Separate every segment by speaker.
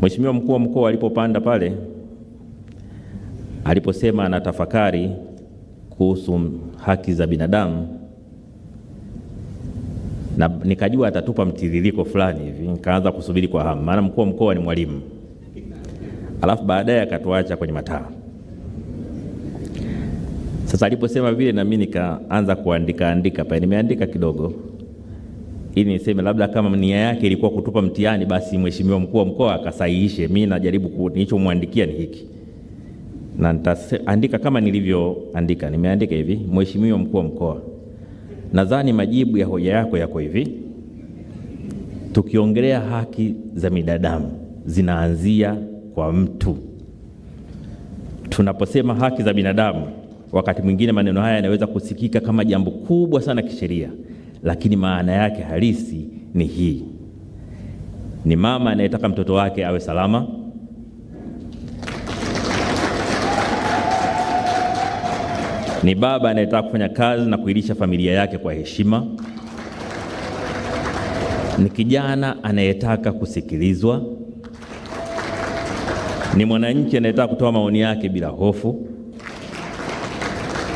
Speaker 1: Mheshimiwa mkuu wa mkoa alipopanda pale, aliposema anatafakari kuhusu haki za binadamu, na nikajua atatupa mtiririko fulani hivi, nikaanza kusubiri kwa hamu, maana mkuu wa mkoa ni mwalimu. Alafu baadaye akatuacha kwenye mataa. Sasa aliposema vile, na mimi nikaanza kuandika pale. Nimeandika kidogo ili niseme labda kama nia yake ilikuwa kutupa mtihani, basi mheshimiwa mkuu wa mkoa akasahihishe. Mimi najaribu nilichomwandikia ni hiki, na nitaandika kama nilivyoandika. Nimeandika hivi: Mheshimiwa mkuu wa mkoa, nadhani majibu ya hoja yako yako hivi. Tukiongelea haki za binadamu zinaanzia kwa mtu. Tunaposema haki za binadamu, wakati mwingine maneno haya yanaweza kusikika kama jambo kubwa sana kisheria, lakini maana yake halisi ni hii: ni mama anayetaka mtoto wake awe salama, ni baba anayetaka kufanya kazi na kuilisha familia yake kwa heshima, ni kijana anayetaka kusikilizwa, ni mwananchi anayetaka kutoa maoni yake bila hofu,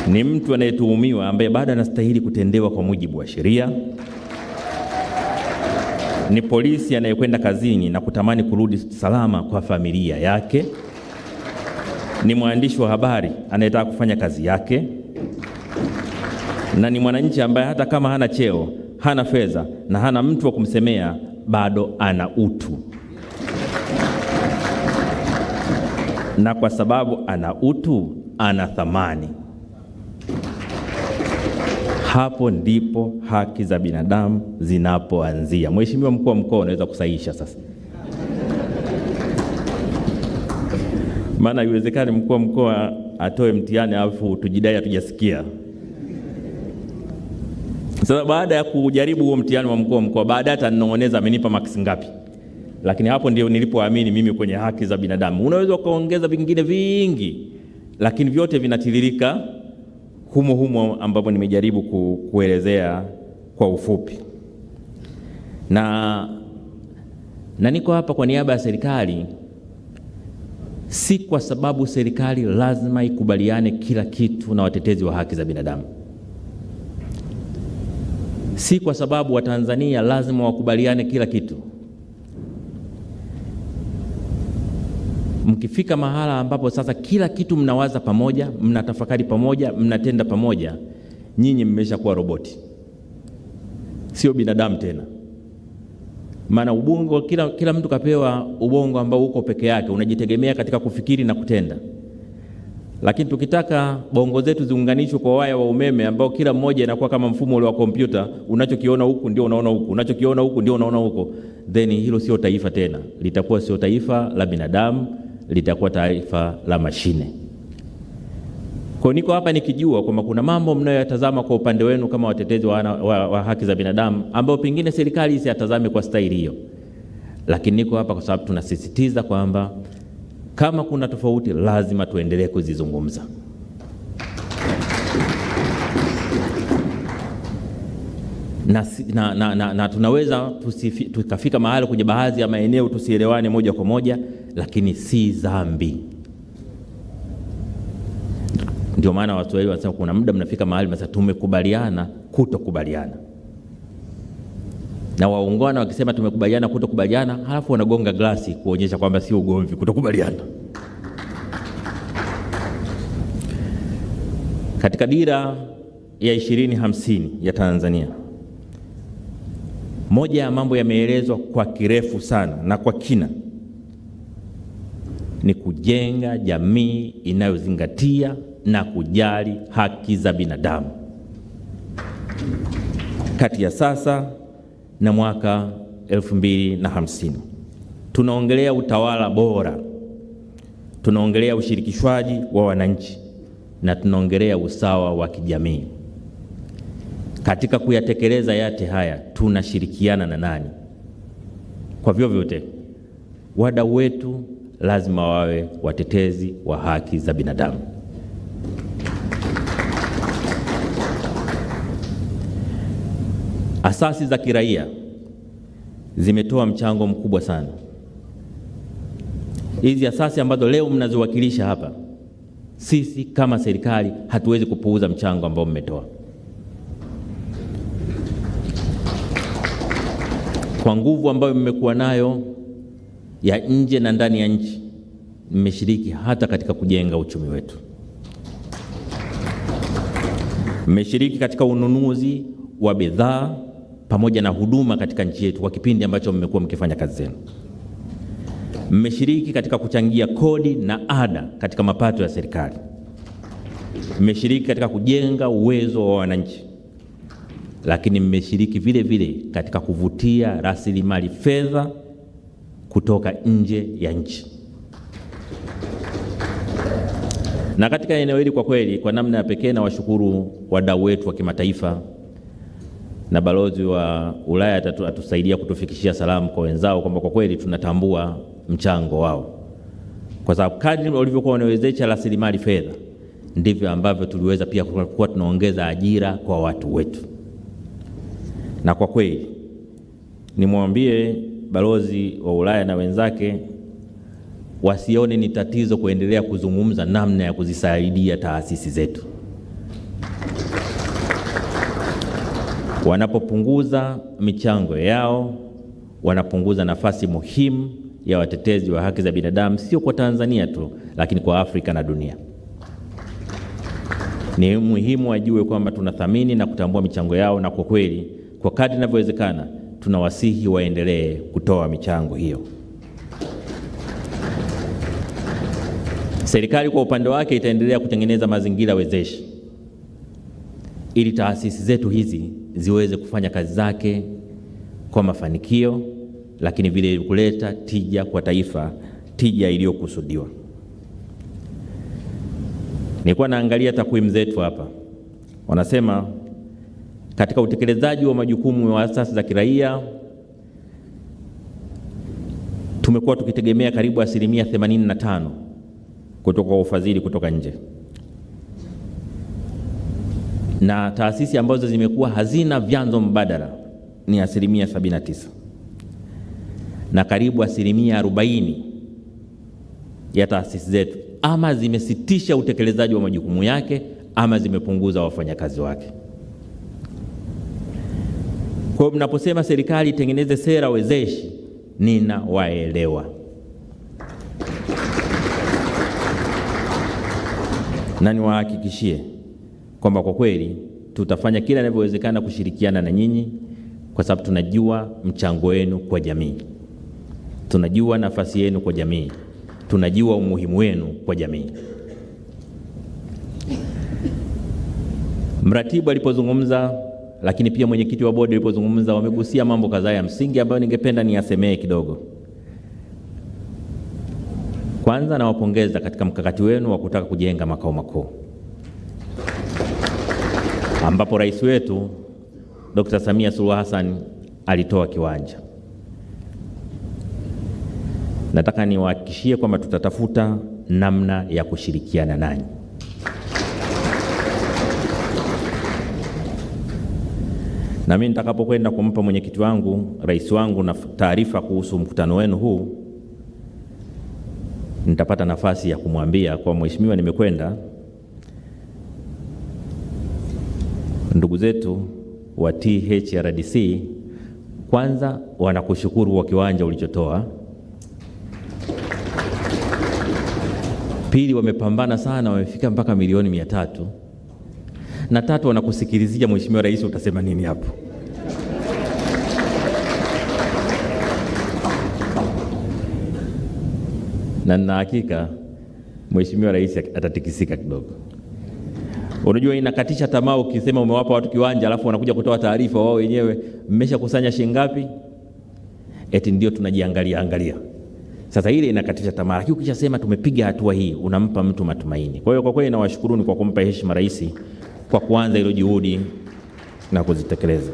Speaker 1: ni mtu anayetuhumiwa ambaye bado anastahili kutendewa kwa mujibu wa sheria, ni polisi anayekwenda kazini na kutamani kurudi salama kwa familia yake, ni mwandishi wa habari anayetaka kufanya kazi yake, na ni mwananchi ambaye hata kama hana cheo, hana fedha na hana mtu wa kumsemea, bado ana utu. Na kwa sababu ana utu, ana thamani. Hapo ndipo haki za binadamu zinapoanzia. Mheshimiwa mkuu wa mkoa, unaweza kusahihisha sasa. Maana haiwezekani mkuu wa mkoa atoe mtihani alafu tujidai hatujasikia. Sasa baada ya kujaribu huo mtihani wa mkuu wa mkoa, baadaye atanong'oneza amenipa maksi ngapi. Lakini hapo ndio nilipoamini mimi kwenye haki za binadamu. Unaweza kuongeza vingine vingi, lakini vyote vinatiririka humo ambapo nimejaribu kuelezea kwa ufupi. Na niko hapa kwa niaba ya serikali, si kwa sababu serikali lazima ikubaliane kila kitu na watetezi wa haki za binadamu. Si kwa sababu Watanzania lazima wakubaliane kila kitu. Mkifika mahala ambapo sasa kila kitu mnawaza pamoja, mnatafakari pamoja, mnatenda pamoja, nyinyi mmeshakuwa roboti, sio binadamu tena. Maana ubongo, kila mtu kapewa ubongo ambao uko peke yake, unajitegemea katika kufikiri na kutenda. Lakini tukitaka bongo zetu ziunganishwe kwa waya wa umeme ambao kila mmoja inakuwa kama mfumo ule wa kompyuta, unachokiona huku ndio unaona huku, unachokiona huku ndio unaona huko, then hilo sio taifa tena. Litakuwa sio taifa la binadamu, litakuwa taifa la mashine. Kwa niko hapa nikijua kwamba kuna mambo mnayoyatazama kwa upande wenu kama watetezi wa haki za binadamu ambao pengine serikali isiyatazame kwa staili hiyo. Lakini niko hapa kwa sababu tunasisitiza kwamba kama kuna tofauti lazima tuendelee kuzizungumza. Na tunaweza tukafika mahali kwenye baadhi ya maeneo tusielewane moja kwa moja, lakini si dhambi. Ndio maana watu wengi wanasema kuna muda mnafika mahali mnasema tumekubaliana kutokubaliana. Na waungwana wakisema tumekubaliana kutokubaliana, halafu wanagonga glasi kuonyesha kwamba sio ugomvi kutokubaliana. Katika dira ya 2050 ya Tanzania, moja ya mambo yameelezwa kwa kirefu sana na kwa kina ni kujenga jamii inayozingatia na kujali haki za binadamu. Kati ya sasa na mwaka 2050 tunaongelea utawala bora, tunaongelea ushirikishwaji wa wananchi, na tunaongelea usawa wa kijamii. Katika kuyatekeleza yote haya tunashirikiana na nani? Kwa vyovyote wadau wetu lazima wawe watetezi wa haki za binadamu. Asasi za kiraia zimetoa mchango mkubwa sana Hizi asasi ambazo leo mnaziwakilisha hapa, sisi kama serikali hatuwezi kupuuza mchango ambao mmetoa. Kwa nguvu ambayo mmekuwa nayo ya nje na ndani ya nchi, mmeshiriki hata katika kujenga uchumi wetu. Mmeshiriki katika ununuzi wa bidhaa pamoja na huduma katika nchi yetu kwa kipindi ambacho mmekuwa mkifanya kazi zenu. Mmeshiriki katika kuchangia kodi na ada katika mapato ya serikali. Mmeshiriki katika kujenga uwezo wa wananchi, lakini mmeshiriki vile vile katika kuvutia rasilimali fedha kutoka nje ya nchi. Na katika eneo hili kwa kweli, kwa namna ya pekee na washukuru wadau wetu wa kimataifa, na balozi wa Ulaya atusaidia kutufikishia salamu kwa wenzao kwamba kwa kweli tunatambua mchango wao, kwa sababu kadri walivyokuwa wanawezesha rasilimali fedha ndivyo ambavyo tuliweza pia kuwa tunaongeza ajira kwa watu wetu. Na kwa kweli nimwambie balozi wa Ulaya na wenzake wasione ni tatizo kuendelea kuzungumza namna ya kuzisaidia taasisi zetu. Wanapopunguza michango yao, wanapunguza nafasi muhimu ya watetezi wa haki za binadamu, sio kwa Tanzania tu, lakini kwa Afrika na dunia. Ni muhimu wajue kwamba tunathamini na kutambua michango yao, na kwa kweli kwa kadri inavyowezekana tunawasihi waendelee kutoa michango hiyo. Serikali kwa upande wake itaendelea kutengeneza mazingira wezeshi ili taasisi zetu hizi ziweze kufanya kazi zake kwa mafanikio, lakini vile kuleta tija kwa taifa, tija iliyokusudiwa. Nilikuwa naangalia takwimu zetu hapa. Wanasema katika utekelezaji wa majukumu wa asasi za kiraia tumekuwa tukitegemea karibu 85% kutoka kwa ufadhili kutoka nje, na taasisi ambazo zimekuwa hazina vyanzo mbadala ni 79%, na karibu 40% ya taasisi zetu ama zimesitisha utekelezaji wa majukumu yake ama zimepunguza wafanyakazi wake. Kwa hiyo mnaposema serikali itengeneze sera wezeshi, ninawaelewa. Na niwahakikishie kwamba kwa kweli tutafanya kila inavyowezekana kushirikiana na nyinyi, kwa sababu tunajua mchango wenu kwa jamii. Tunajua nafasi yenu kwa jamii. Tunajua umuhimu wenu kwa jamii. Mratibu alipozungumza, lakini pia mwenyekiti wa bodi alipozungumza, wamegusia mambo kadhaa ya msingi ambayo ningependa niyasemee kidogo. Kwanza nawapongeza katika mkakati wenu wa kutaka kujenga makao makuu, ambapo rais wetu Dr. Samia Suluhu Hassan alitoa kiwanja. Nataka niwahakikishie kwamba tutatafuta namna ya kushirikiana nanyi. Na mimi nitakapokwenda kumpa mwenyekiti wangu, rais wangu, na taarifa kuhusu mkutano wenu huu, nitapata nafasi ya kumwambia kwa mheshimiwa, nimekwenda, ndugu zetu wa THRDC kwanza wanakushukuru kwa kiwanja ulichotoa. Pili, wamepambana sana, wamefika mpaka milioni 300. Na tatu, wanakusikilizia mheshimiwa rais, utasema nini hapo? Na nina hakika mheshimiwa rais atatikisika kidogo. Unajua inakatisha tamaa ukisema umewapa watu kiwanja alafu wanakuja kutoa taarifa wao wenyewe mmeshakusanya shilingi ngapi, eti ndio tunajiangalia. Sasa ile inakatisha tamaa, lakini ukishasema tumepiga hatua hii, unampa mtu matumaini. Kwa hiyo kwa kweli nawashukuruni kwa kumpa heshima rais kwa kuanza hilo juhudi na kuzitekeleza.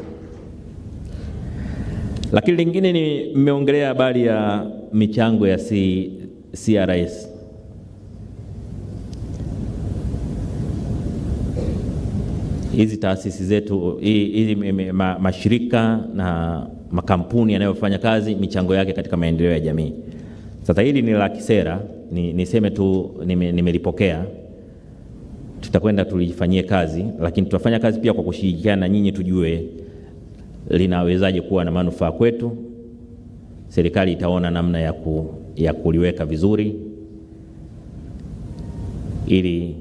Speaker 1: Lakini lingine ni mmeongelea habari ya michango ya CRS. Hizi taasisi zetu, hizi mashirika na makampuni yanayofanya kazi, michango yake katika maendeleo ya jamii. Sasa hili ni la kisera, niseme tu nimelipokea. Tutakwenda tulifanyie kazi, lakini tutafanya kazi pia kwa kushirikiana na nyinyi, tujue linawezaje kuwa na manufaa kwetu. Serikali itaona namna ya kuliweka vizuri, ili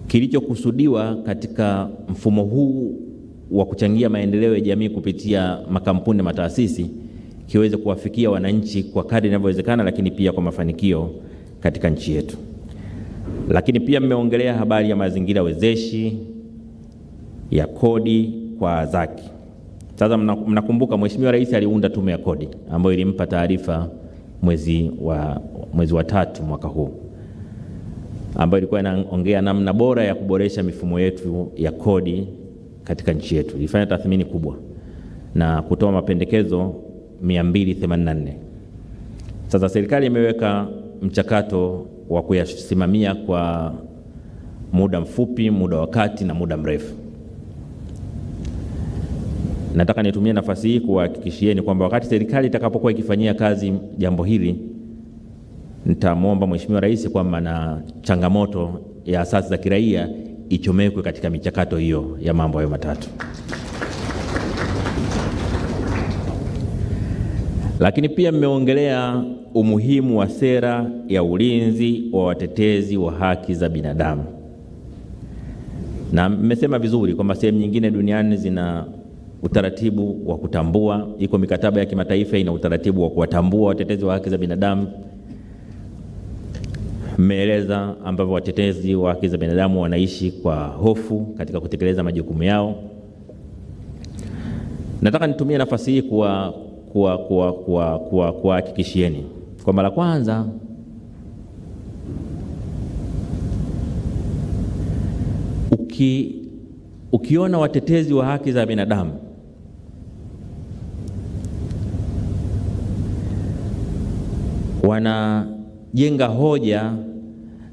Speaker 1: kilichokusudiwa katika mfumo huu wa kuchangia maendeleo ya jamii kupitia makampuni na mataasisi kiweze kuwafikia wananchi kwa kadri inavyowezekana, lakini pia kwa mafanikio katika nchi yetu. Lakini pia mmeongelea habari ya mazingira wezeshi ya kodi kwa zaki. Sasa mnakumbuka Mheshimiwa Rais aliunda tume ya kodi ambayo ilimpa taarifa mwezi wa 3 mwaka huu, ambayo ilikuwa inaongea namna bora ya kuboresha mifumo yetu ya kodi katika nchi yetu. Ilifanya tathmini kubwa na kutoa mapendekezo 284. Sasa serikali imeweka mchakato wa kuyasimamia kwa muda mfupi, muda wa kati na muda mrefu. Nataka nitumie nafasi hii kuhakikishieni kwamba wakati serikali itakapokuwa ikifanyia kazi jambo hili, nitamwomba Mheshimiwa Rais kwamba na changamoto ya asasi za kiraia ichomekwe katika michakato hiyo ya mambo hayo matatu. Lakini pia mmeongelea umuhimu wa sera ya ulinzi wa watetezi wa haki za binadamu, na mmesema vizuri kwamba sehemu nyingine duniani zina utaratibu wa kutambua, iko mikataba ya kimataifa ina utaratibu wa kuwatambua watetezi wa haki za binadamu. Mmeeleza ambavyo watetezi wa haki za binadamu wanaishi kwa hofu katika kutekeleza majukumu yao. Nataka nitumie nafasi hii kuhakikishieni kwa mara kwanza, ukiona watetezi wa haki za binadamu wanajenga hoja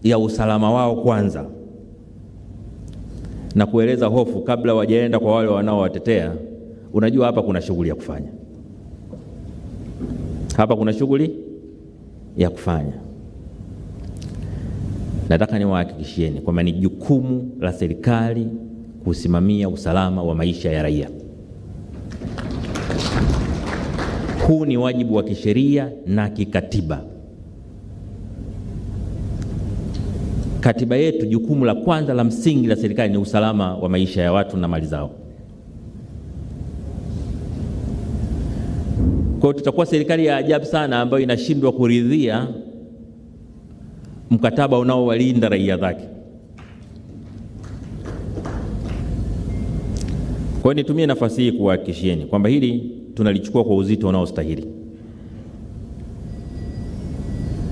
Speaker 1: ya usalama wao kwanza na kueleza hofu kabla wajaenda kwa wale wanaowatetea, unajua hapa kuna shughuli ya kufanya. Hapa kuna shughuli ya kufanya. Nataka niwahakikishieni kwamba ni jukumu la serikali kusimamia usalama wa maisha ya raia. Huu ni wajibu wa kisheria na kikatiba. Katiba yetu, jukumu la kwanza la msingi la serikali ni usalama wa maisha ya watu na mali zao. Kwa hiyo tutakuwa serikali ya ajabu sana ambayo inashindwa kuridhia mkataba unaowalinda raia zake. Kwa hiyo nitumie nafasi hii kuhakikishieni kwamba hili tunalichukua kwa uzito unaostahili.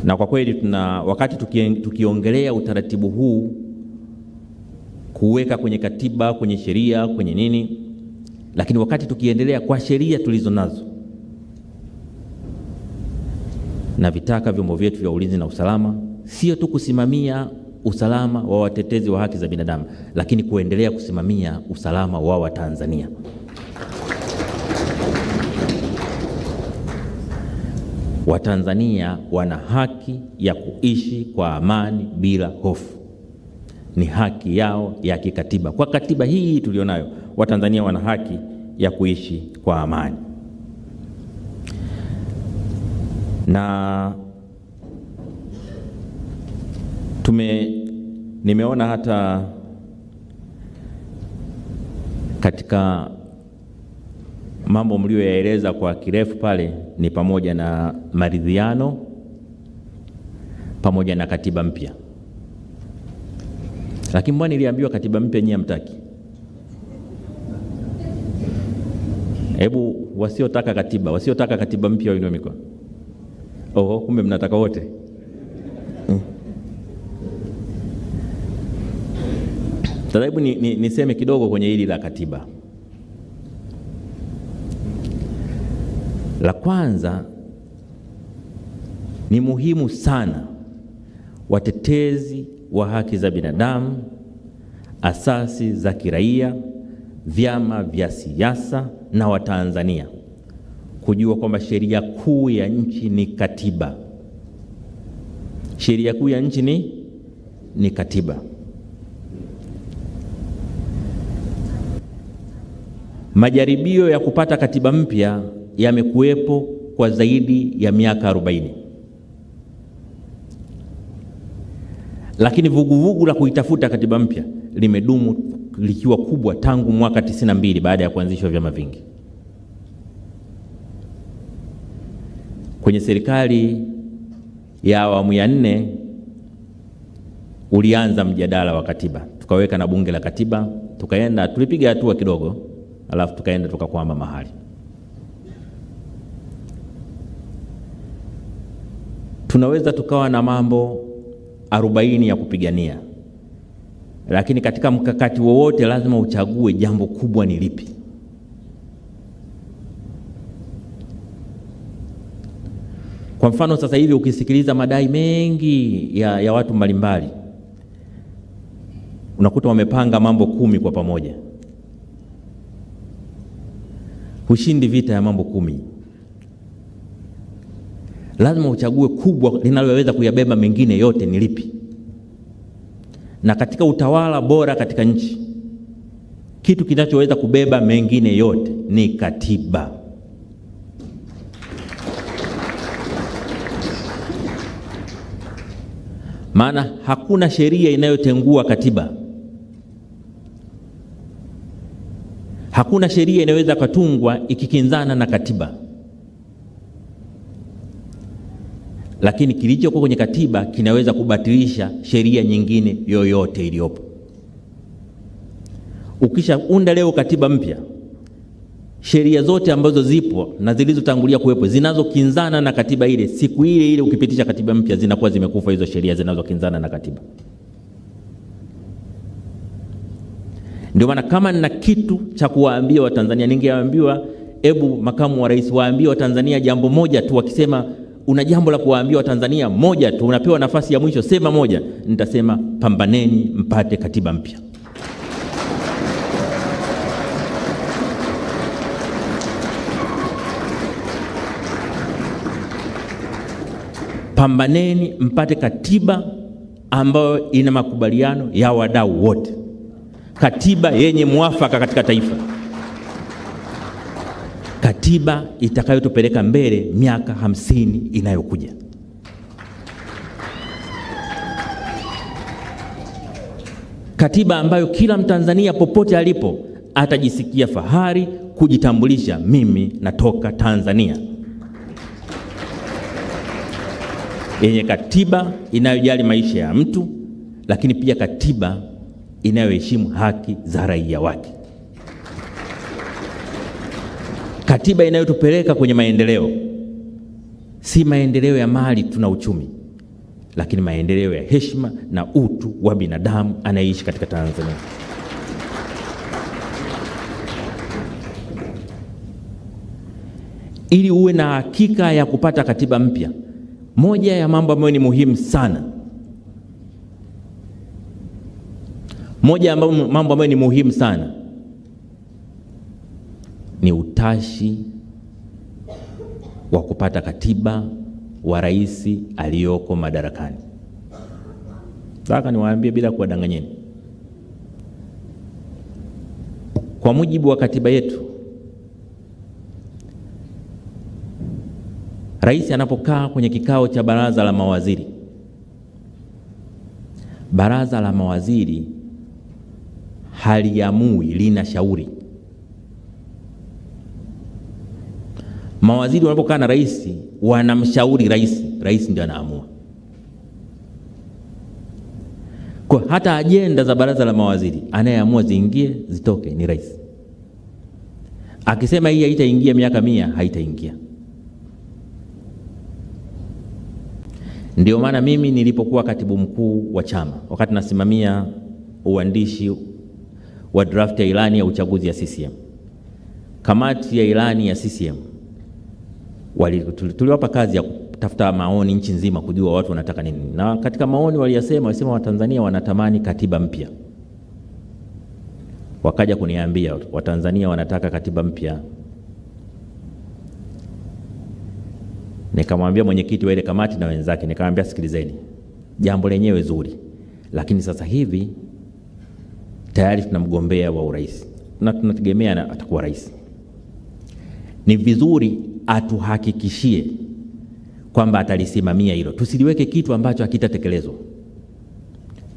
Speaker 1: Na kwa kweli wakati tukiongelea utaratibu huu kuweka kwenye katiba, kwenye sheria, kwenye nini, lakini wakati tukiendelea kwa sheria tulizo nazo, na vitaka vyombo vyetu vya ulinzi na usalama sio tu kusimamia usalama wa watetezi wa haki za binadamu, lakini kuendelea kusimamia usalama wa Watanzania. Watanzania wana haki ya kuishi kwa amani bila hofu. Ni haki yao ya kikatiba. Kwa katiba hii tulionayo, Watanzania wana haki ya kuishi kwa amani. Na nimeona hata katika mambo mlioyaeleza kwa kirefu pale ni pamoja na maridhiano pamoja na katiba mpya. Lakini mbona niliambiwa katiba mpya nyinyi hamtaki? Hebu wasiotaka katiba mpya wainue mikono. Kumbe mnataka wote. Sasa hebu niseme kidogo kwenye hili la katiba. La kwanza, ni muhimu sana watetezi wa haki za binadamu, asasi za kiraia, vyama vya siasa na Watanzania kujua kwamba sheria kuu ya nchi ni katiba. Sheria kuu ya nchi ni katiba. Majaribio ya kupata katiba mpya yamekuwepo kwa zaidi ya miaka 40. Lakini vuguvugu la kuitafuta katiba mpya limedumu likiwa kubwa tangu mwaka 92 baada ya kuanzishwa vyama vingi. Kwenye serikali ya awamu ya 4 ulianza mjadala wa katiba. Tukaweka na bunge la katiba, tulipiga hatua kidogo, alafu tukaenda tukakwama mahali. Tunaweza tukawa na mambo 40 ya kupigania, lakini katika mkakati wowote lazima uchague jambo kubwa ni lipi. Kwa mfano sasa hivi ukisikiliza madai mengi ya watu mbalimbali, unakuta wamepanga mambo 10 kwa pamoja. Hushindi vita ya mambo 10. Lazima uchague kubwa linaloweza kuyabeba mengine yote ni lipi. Na katika utawala bora katika nchi, kitu kinachoweza kubeba mengine yote ni katiba. Maana hakuna sheria inayotengua katiba. Hakuna sheria inaweza kutungwa ikikinzana na katiba. Lakini kilichokuwa kwenye katiba kinaweza kubatilisha sheria nyingine yoyote iliyopo. Ukishaunda leo katiba mpya, sheria zote ambazo zipo na zilizotangulia kuwepo zinazokinzana na katiba ile, siku ile ile ukipitisha katiba mpya zinakuwa zimekufa hizo sheria zinazokinzana na katiba. Ndio maana kama nina kitu cha kuwaambia Watanzania, ningewaambiwa hebu makamu wa rais waambie Watanzania jambo moja tu. Wakisema una jambo la kuwaambia Watanzania moja tu, unapewa nafasi ya mwisho, sema moja, nitasema pambaneni mpate katiba mpya. Pambaneni mpate katiba ambayo ina makubaliano ya wadau wote. Katiba yenye mwafaka katika taifa. Katiba itakayotupeleka mbele miaka 50 inayokuja. Katiba ambayo kila Mtanzania popote alipo atajisikia fahari kujitambulisha, mimi natoka Tanzania. Yenye katiba inayojali maisha ya mtu, lakini pia katiba inayoheshimu haki za raia wake. Katiba inayotupeleka kwenye maendeleo, si maendeleo ya mali tuna uchumi, lakini maendeleo ya heshima na utu wa binadamu anayeishi katika Tanzania. Ili uwe na hakika ya kupata katiba mpya, moja ya mambo ambayo ni muhimu sana, mambo ambayo ni muhimu sana ni utashi wa kupata katiba wa rais aliyoko madarakani. Nataka niwaambie bila kuwadanganyeni, kwa mujibu wa katiba yetu, rais anapokaa kwenye kikao cha baraza la mawaziri, baraza la mawaziri haliamui, linashauri. Mawaziri wanapokaa na rais wanamshauri rais, rais ndiye anaamua. Kwa hata ajenda za baraza la mawaziri anayeamua ziingie zitoke ni rais. Akisema hii haitaingia miaka 100, haitaingia. Ndio maana mimi nilipokuwa katibu mkuu wa chama, wakati nasimamia uandishi wa draft ya ilani ya uchaguzi ya CCM, kamati ya ilani ya CCM tuliwapa kazi ya kutafuta maoni nchi nzima kujua watu wanataka nini. Na katika maoni walisema Watanzania wanatamani katiba mpya. Wakaja kuniambia Watanzania wanataka katiba mpya Nikamwambia mwenyekiti wa ile kamati na wenzake, nikamwambia sikilizeni, jambo lenyewe zuri, lakini sasa hivi tayari tuna mgombea wa urais na tunategemea atakuwa rais. Ni vizuri atuhakikishie kwamba atalisimamia hilo, tusiliweke kitu ambacho hakitatekelezwa.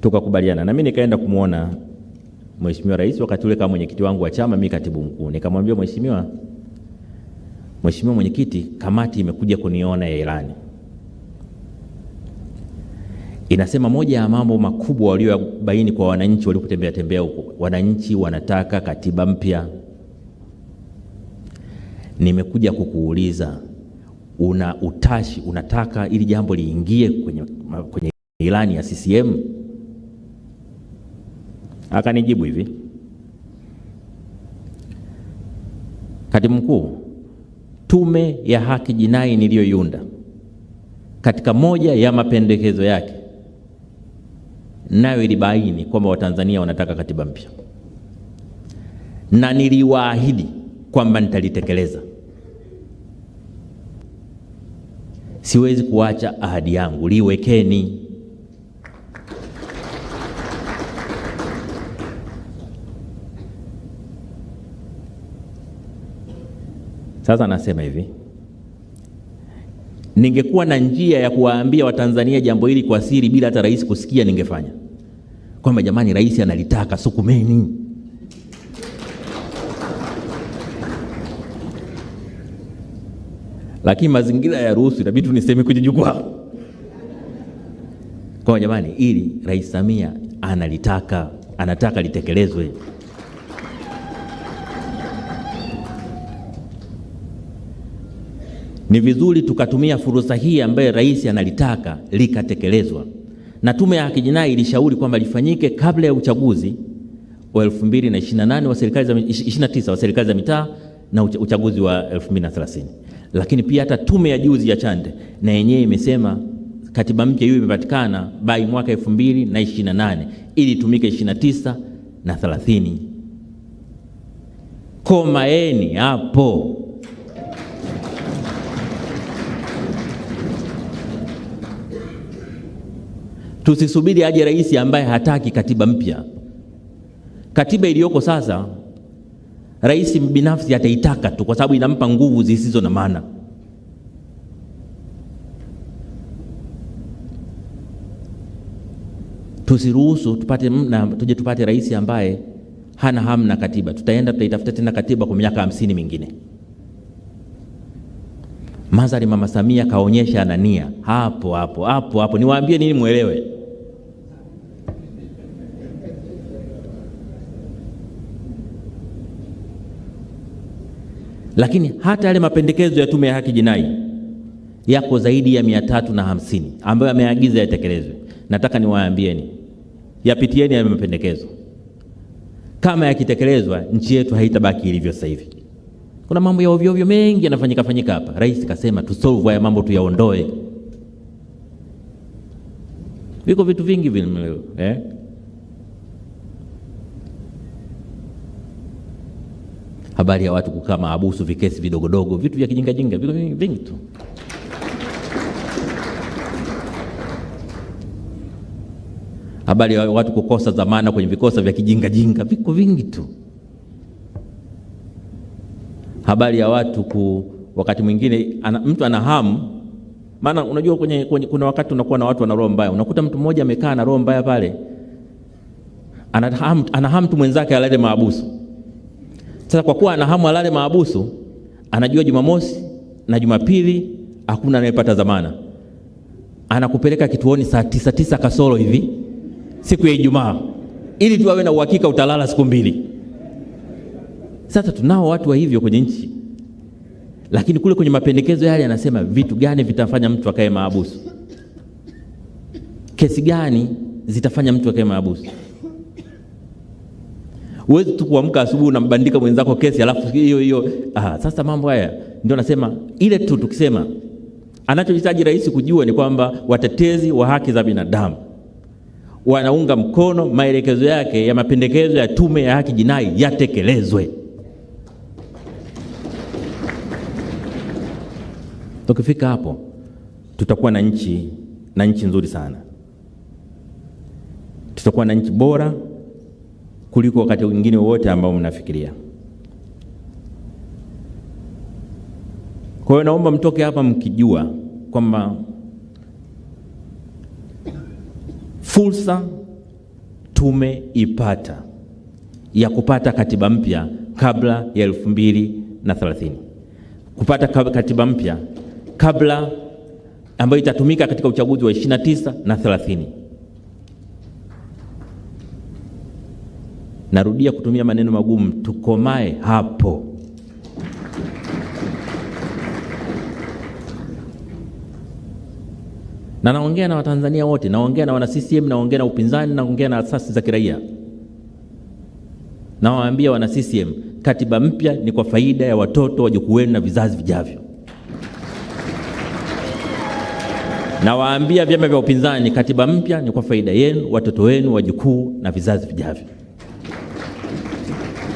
Speaker 1: Tukakubaliana, na mimi nikaenda kumuona Mheshimiwa Rais wakati ule kama mwenyekiti wangu wa chama, mimi katibu mkuu. Nikamwambia Mheshimiwa Mwenyekiti, kamati imekuja kuniona ya ilani. Inasema moja ya mambo makubwa waliobaini kwa wananchi walipotembea tembea huko, wananchi wanataka katiba mpya. Nimekuja kukuuliza, una utashi, unataka ili jambo liingie kwenye ilani ya CCM? Akanijibu hivi, Katibu Mkuu, Tume ya Haki Jinai niliyoiunda katika moja ya mapendekezo yake nayo ilibaini kwamba Watanzania wanataka katiba mpya, na niliwaahidi kwamba nitalitekeleza. Siwezi kuacha ahadi yangu, liwekeni. Sasa nasema hivi, ningekuwa na njia ya kuwaambia Watanzania jambo hili kwa siri bila hata rais kusikia, ningefanya kwamba jamani, rais analitaka, sukumeni. Lakini mazingira ya ruhusu, inabidi niseme kwenye jukwaa kwa jamani, ili Rais Samia analitaka, anataka litekelezwe. Ni vizuri tukatumia fursa hii ambaye rais analitaka likatekelezwa. Na Tume ya Haki Jinai ilishauri kwamba lifanyike kabla ya uchaguzi wa 2028 wa serikali za 29 wa serikali za mitaa na uchaguzi wa 2030. Lakini pia hata tume ya juzi ya Chande na yenyewe imesema katiba mpya hiyo imepatikana by mwaka 2028 ili itumike 29 na 30. Komaeni hapo. Tusisubiri aje rais ambaye hataki katiba mpya. Katiba iliyoko sasa rais binafsi ataitaka tu kwa sababu inampa nguvu zisizo na maana. Tusiruhusu tupate rais ambaye hana hamu na katiba. Tutaitafuta tena katiba kwa miaka 50 mingine. Mazari Mama Samia kaonyesha anania hapo. Niwaambie nini muelewe? Lakini hata yale mapendekezo ya Tume ya Haki Jinai yako zaidi ya 350 ambayo ameagiza yatekelezwe. Nataka niwaambieni, yapitieni yale mapendekezo. Kama yakitekelezwa, nchi yetu haitabaki ilivyo sasa hivi. Kuna mambo ya ovyo ovyo mengi yanafanyika hapa. Rais kasema tusolve haya mambo, tuyaondoe. Viko vitu vingi vile habari ya watu kukaa mahabusu, vikesi vidogodogo, vitu vya kijinga, viko vingi tu. Habari ya watu kukosa dhamana kwenye vikosa vya kijinga, viko vingi tu. Habari ya watu wakati mwingine mtu ana hamu, maana unajua kuna wakati unakuwa na watu wana roho mbaya. Unakuta mtu mmoja amekaa na roho mbaya pale, ana hamu tu mwenzake alale mahabusu. Sasa kwa kuwa ana hamu alale mahabusu, anajua Jumamosi na Jumapili hakuna anayepata dhamana, anakupeleka kituoni saa 9 kasoro hivi siku ya Ijumaa ili tu awe na uhakika utalala siku 2. Sasa tunao watu wa hivyo kwenye nchi. Lakini kule kwenye mapendekezo yale anasema vitu gani vitafanya mtu akae mahabusu? Kesi gani zitafanya mtu akae mahabusu? Uwezi tu kuamka asubuhi unambandika mwenzako kesi alafu hiyo. Sasa mambo haya ndio nasema ile tu tukisema anachohitaji rais kujua ni kwamba watetezi wa haki za binadamu wanaunga mkono maelekezo yake ya mapendekezo ya Tume ya Haki Jinai yatekelezwe. Tukifika hapo tutakuwa na nchi nzuri sana. Tutakuwa na nchi bora kuliko wakati mwingine wote ambao mnafikiria. Kwa hiyo naomba mtoke hapa mkijua kwamba fursa tumeipata ya kupata katiba mpya kabla ya 2030. Kupata katiba mpya kabla ambayo itatumika katika uchaguzi wa 29 na 30. Narudia kutumia maneno magumu, tukomae hapo. Na naongea na Watanzania wote, naongea na wana CCM, naongea na upinzani, naongea na asasi za kiraia. Nawaambia wana CCM, katiba mpya ni kwa faida ya watoto, wajukuu wenu na vizazi vijavyo. Nawaambia vyama vya upinzani, katiba mpya ni kwa faida yenu, watoto wenu, wajukuu na vizazi vijavyo.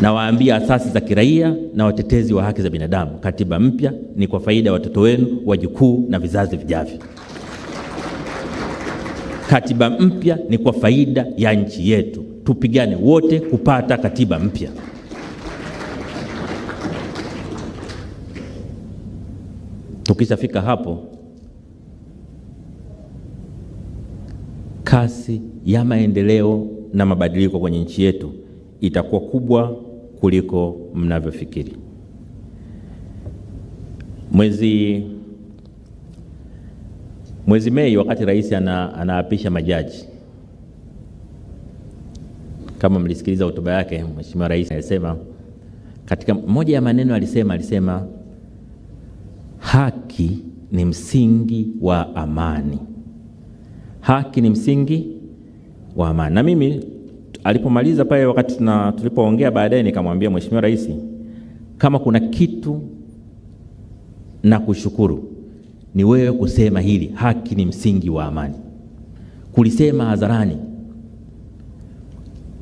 Speaker 1: Nawaambia asasi za kiraia na watetezi wa haki za binadamu, katiba mpya ni kwa faida ya watoto wenu, wajukuu na vizazi vijavyo. Katiba mpya ni kwa faida ya nchi yetu. Tupigane wote kupata katiba mpya. Tukishafika hapo, kasi ya maendeleo na mabadiliko kwenye nchi yetu itakuwa kubwa kuliko mnavyofikiri. Mwezi Mei, wakati rais anaapisha majaji, kama mlisikiliza hotuba yake, Mheshimiwa Rais alisema, katika moja ya maneno alisema haki ni msingi wa amani. Haki ni msingi wa amani. Na mimi alipomaliza pale, wakati tulipoongea baadaye, nikamwambia Mheshimiwa Rais, kama kuna kitu na kushukuru ni wewe kusema hili, haki ni msingi wa amani. Kulisema hadharani,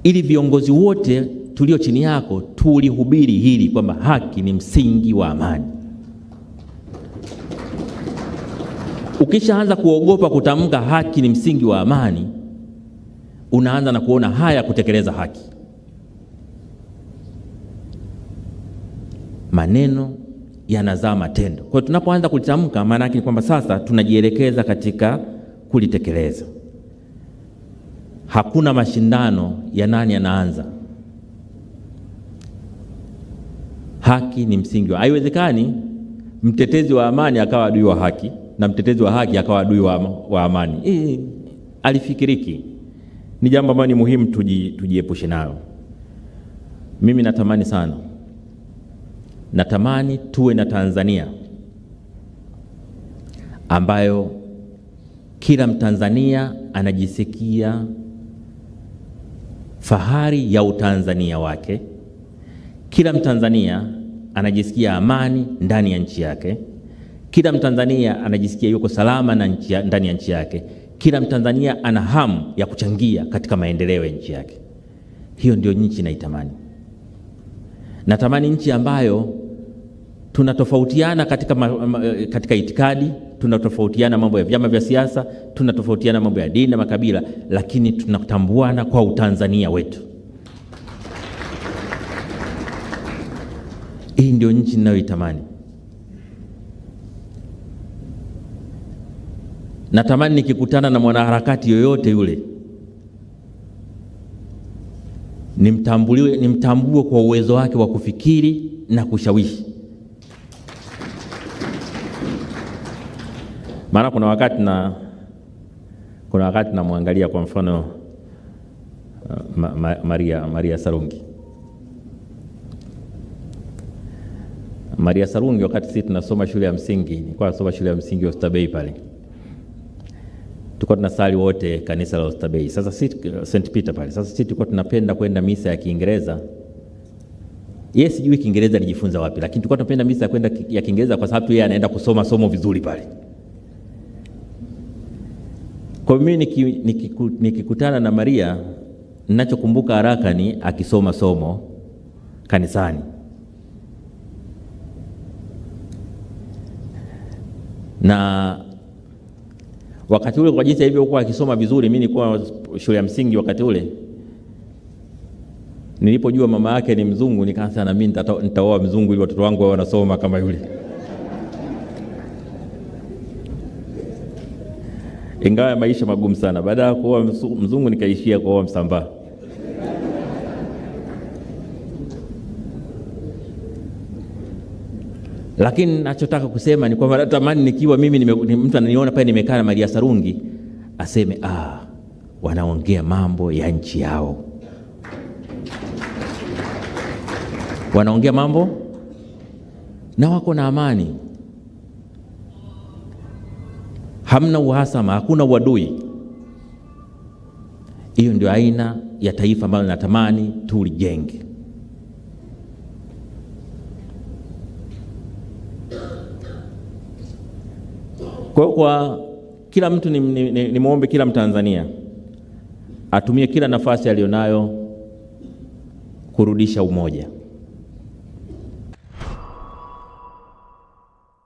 Speaker 1: ili viongozi wote tulio chini yako tulihubiri hili kwamba haki ni msingi wa amani. Ukishaanza kuogopa kutamka haki ni msingi wa amani, unaanza na kuona haya kutekeleza haki. Maneno yanazaa matendo. Kwa hiyo tunapoanza kulitamka, maana yake ni kwamba sasa tunajielekeza katika kulitekeleza. Hakuna mashindano ya nani anaanza. Haki ni msingi wa. Haiwezekani mtetezi wa amani akawa adui wa haki na mtetezi wa haki akawa adui wa amani. Alifikiriki. Ni jambo ambalo ni muhimu tujiepushe nalo. Mimi natamani tuwe na Tanzania ambayo kila Mtanzania anajisikia fahari ya utanzania wake. Kila Mtanzania anajisikia amani ndani ya nchi yake. Kila Mtanzania anajisikia yuko salama ndani ya nchi yake. Kila Mtanzania ana hamu ya kuchangia katika maendeleo ya nchi yake. Hiyo ndio nchi naitamani. Natamani nchi ambayo tunatofautiana katika itikadi, tunatofautiana mambo ya vyama vya siasa, tunatofautiana mambo ya dini na makabila, lakini tunatambuana kwa utanzania wetu. Hii ndio nchi ninayoitamani. Natamani nikikutana na mwanaharakati yoyote yule, nimtambue kwa uwezo wake wa kufikiri na kushawishi. Maana kuna wakati namwangalia kwa mfano Maria Sarungi. Maria Sarungi, wakati sisi tunasoma shule ya msingi, nilikuwa nasoma shule ya msingi Oysterbay pale. Tulikuwa tunasali wote kanisa la Oysterbay. Sasa sisi St. Peter pale. Sasa sisi tulikuwa tunapenda kwenda misa ya Kiingereza. Yeye sijui Kiingereza alijifunza wapi, lakini tulikuwa tunapenda misa ya Kiingereza kwa sababu yeye anaenda kusoma somo vizuri pale. Kwa mimi nikikutana na Maria, ninachokumbuka haraka ni akisoma somo kanisani. Na wakati ule kwa jinsi alivyokuwa akisoma vizuri, mimi nilikuwa shule ya msingi wakati ule, nilipojua mama yake ni mzungu nikaanza na mimi nitaoa mzungu ili watoto wangu wao wanasoma kama yule. Ingawa maisha magumu sana, baada ya kuoa mzungu nikaishia kuoa Msambaa. Lakini nachotaka kusema ni kwamba natamani nikiwa mimi mtu ananiona pale nimekaa na Maria Sarungi aseme wanaongea mambo ya nchi yao, wanaongea mambo na wako na amani, hamna uhasama, hakuna uadui. Hiyo ndio aina ya taifa ambalo natamani tulijenge. Kwa kila mtu ni muombe kila Mtanzania atumie kila nafasi alionayo kurudisha umoja.